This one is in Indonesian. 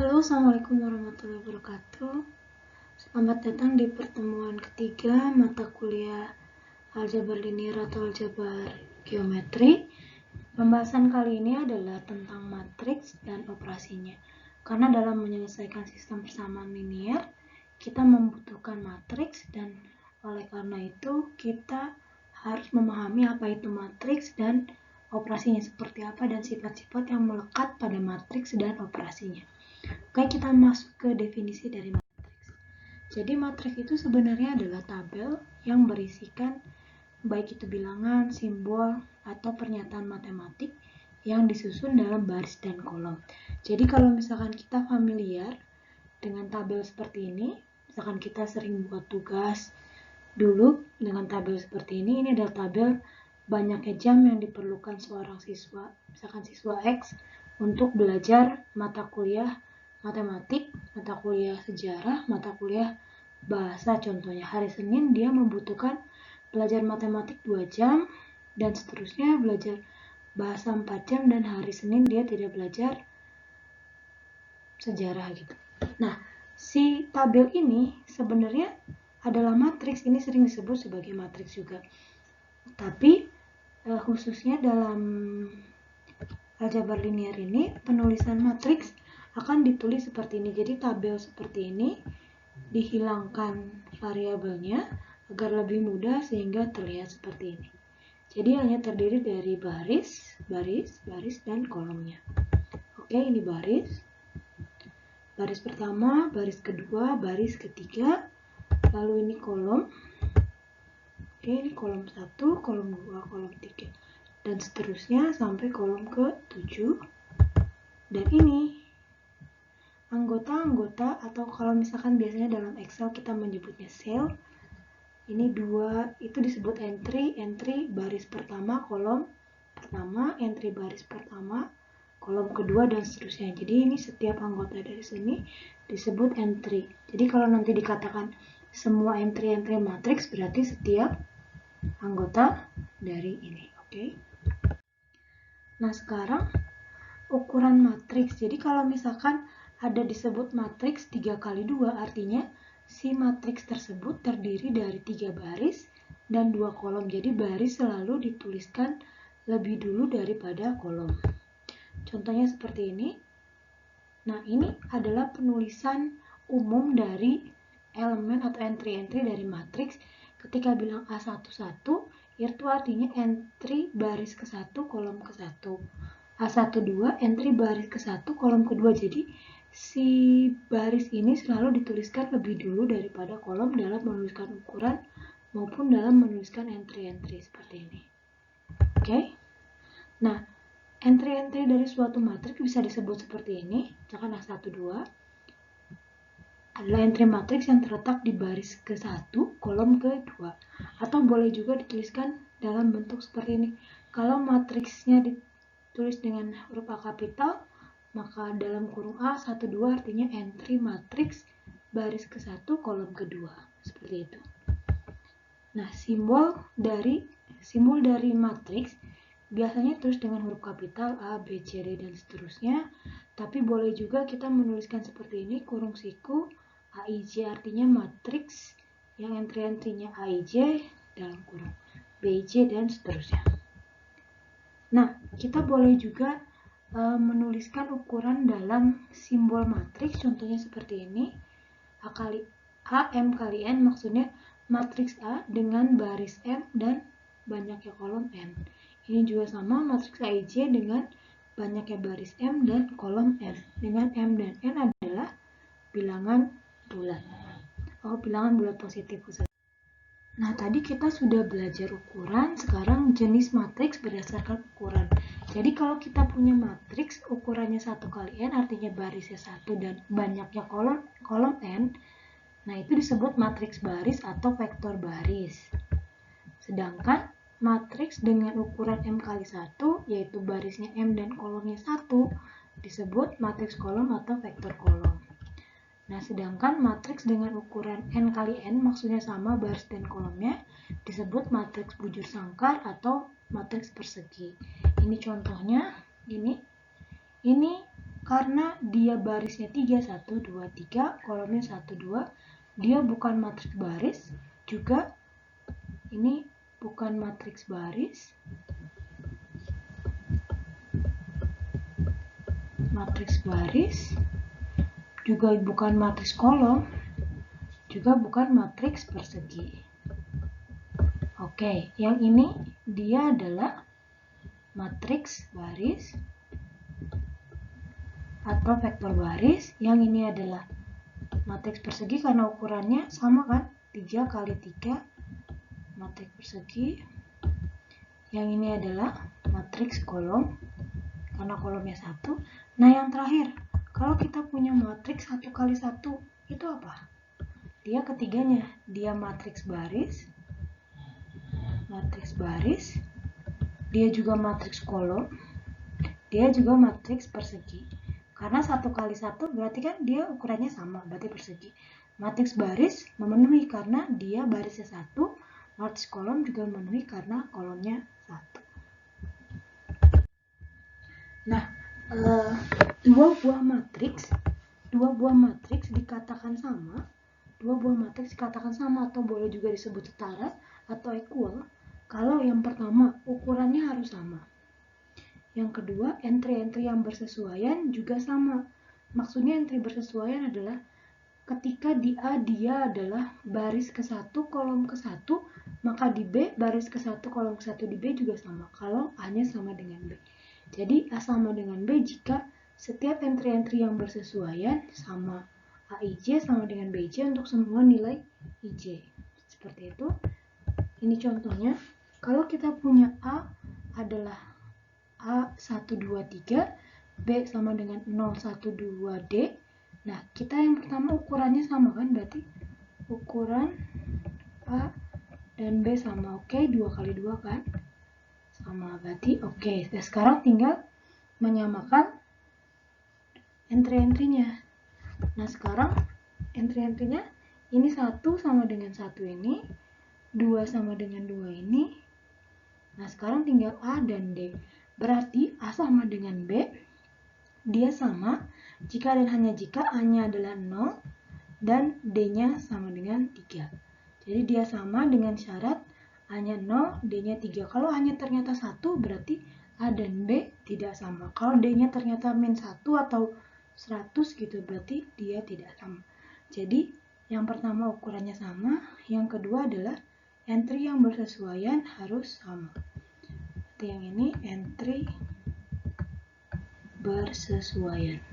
Halo, Assalamualaikum warahmatullahi wabarakatuh. Selamat datang di pertemuan ketiga mata kuliah aljabar linear atau aljabar geometri. Pembahasan kali ini adalah tentang matriks dan operasinya. Karena dalam menyelesaikan sistem persamaan linear, kita membutuhkan matriks dan oleh karena itu kita harus memahami apa itu matriks dan operasinya seperti apa dan sifat-sifat yang melekat pada matriks dan operasinya. Oke, kita masuk ke definisi dari matriks. Jadi matriks itu sebenarnya adalah tabel yang berisikan baik itu bilangan, simbol, atau pernyataan matematik yang disusun dalam baris dan kolom. Jadi kalau misalkan kita familiar dengan tabel seperti ini, misalkan kita sering buat tugas dulu dengan tabel seperti ini adalah tabel banyaknya jam yang diperlukan seorang siswa, misalkan siswa X, untuk belajar mata kuliah matematik, mata kuliah sejarah, mata kuliah bahasa. Contohnya hari Senin dia membutuhkan belajar matematik 2 jam dan seterusnya, belajar bahasa 4 jam, dan hari Senin dia tidak belajar sejarah gitu. Nah, si tabel ini sebenarnya adalah matriks, ini sering disebut sebagai matriks juga. Tapi khususnya dalam aljabar linear ini penulisan matriks akan ditulis seperti ini. Jadi tabel seperti ini dihilangkan variabelnya agar lebih mudah sehingga terlihat seperti ini. Jadi hanya terdiri dari baris, baris, baris, dan kolomnya. Oke, ini baris. Baris pertama, baris kedua, baris ketiga. Lalu ini kolom. Oke, ini kolom 1, kolom 2, kolom 3. Dan seterusnya sampai kolom ke-7. Dan ini anggota-anggota, atau kalau misalkan biasanya dalam Excel kita menyebutnya cell, ini 2 itu disebut entry baris pertama, kolom pertama, entry baris pertama, kolom kedua, dan seterusnya. Jadi ini setiap anggota dari sini disebut entry. Jadi kalau nanti dikatakan semua entry matriks, berarti setiap anggota dari ini. Oke. Nah, sekarang ukuran matriks. Jadi kalau misalkan ada disebut matriks 3x2, artinya si matriks tersebut terdiri dari 3 baris dan 2 kolom. Jadi baris selalu dituliskan lebih dulu daripada kolom. Contohnya seperti ini. Nah, ini adalah penulisan umum dari elemen atau entry-entry dari matriks. Ketika bilang A11, itu artinya entry baris ke-1, kolom ke-1. A12 entry baris ke-1, kolom kedua. Jadi si baris ini selalu dituliskan lebih dulu daripada kolom dalam menuliskan ukuran maupun dalam menuliskan entry-entry seperti ini. Oke. Nah, entry-entry dari suatu matriks bisa disebut seperti ini. Misalkan A12 adalah entry matriks yang terletak di baris ke-1, kolom ke-2. Atau boleh juga dituliskan dalam bentuk seperti ini. Kalau matriksnya ditulis dengan huruf A kapital, maka dalam kurung A12 artinya entry matriks baris ke-1, kolom ke-2. Seperti itu. Nah, simbol dari matriks biasanya tulis dengan huruf kapital A, B, C, D, dan seterusnya. Tapi boleh juga kita menuliskan seperti ini, kurung siku AIJ, artinya matriks yang entry-entrynya AIJ dalam kurung BIJ, dan seterusnya. Nah, kita boleh juga menuliskan ukuran dalam simbol matriks. Contohnya seperti ini. M kali N, maksudnya matriks A dengan baris M dan banyaknya kolom N. Ini juga sama, matriks AIJ dengan banyaknya baris M dan kolom N. Dengan M dan N adalah bilangan bulat. Bilangan bulat positif khusus. Nah, tadi kita sudah belajar ukuran, sekarang jenis matriks berdasarkan ukuran. Jadi kalau kita punya matriks ukurannya 1x N, artinya barisnya 1 dan banyaknya kolom N, nah itu disebut matriks baris atau vektor baris. Sedangkan matriks dengan ukuran M kali 1, yaitu barisnya M dan kolomnya 1, disebut matriks kolom atau vektor kolom. Nah, sedangkan matriks dengan ukuran N kali N, maksudnya sama baris dan kolomnya, disebut matriks bujur sangkar atau matriks persegi. Ini contohnya, ini karena dia barisnya 3, 1, 2, 3, kolomnya 1, 2, dia bukan matriks baris, juga ini bukan matriks baris, juga bukan matriks kolom, juga bukan matriks persegi. Oke, yang ini dia adalah matriks baris atau vektor baris. Yang ini adalah matriks persegi karena ukurannya sama kan, 3 kali 3 matriks persegi. Yang ini adalah matriks kolom karena kolomnya 1. Nah, yang terakhir, kalau kita punya matriks 1 kali 1, itu apa? Dia ketiganya, dia matriks baris, dia juga matriks kolom, dia juga matriks persegi. Karena 1 kali 1 berarti kan dia ukurannya sama, berarti persegi. Matriks baris memenuhi karena dia barisnya 1, matriks kolom juga memenuhi karena kolomnya 1. Nah, dua buah matriks dikatakan sama, atau boleh juga disebut setara atau equal kalau yang pertama ukurannya harus sama. Yang kedua, entry-entry yang bersesuaian juga sama. Maksudnya entry bersesuaian adalah ketika di A dia adalah baris ke-1 kolom ke-1, maka di B baris ke-1 kolom ke-1 di B juga sama kalau A-nya sama dengan B. Jadi A sama dengan B jika setiap entry-entry yang bersesuaian sama AIJ sama dengan BJ untuk semua nilai IJ. Seperti itu. Ini contohnya. Kalau kita punya A adalah A123, B sama dengan 012D. Nah, kita yang pertama ukurannya sama kan, berarti ukuran A dan B sama, oke, 2 kali 2 kan? Sama, berarti oke. Nah, sekarang tinggal menyamakan entry-entry-nya. Nah, sekarang entry-entry-nya ini 1 sama dengan 1 ini, 2 sama dengan 2 ini. Nah, sekarang tinggal A dan D. Berarti A sama dengan B, dia sama jika dan hanya jika A-nya adalah 0 dan D-nya sama dengan 3. Jadi dia sama dengan syarat A-nya 0, D-nya 3. Kalau A-nya ternyata 1, berarti A dan B tidak sama. Kalau D-nya ternyata min 1 atau 100 gitu, berarti dia tidak sama. Jadi yang pertama ukurannya sama, yang kedua adalah entry yang bersesuaian harus sama. Yang ini entry bersesuaian.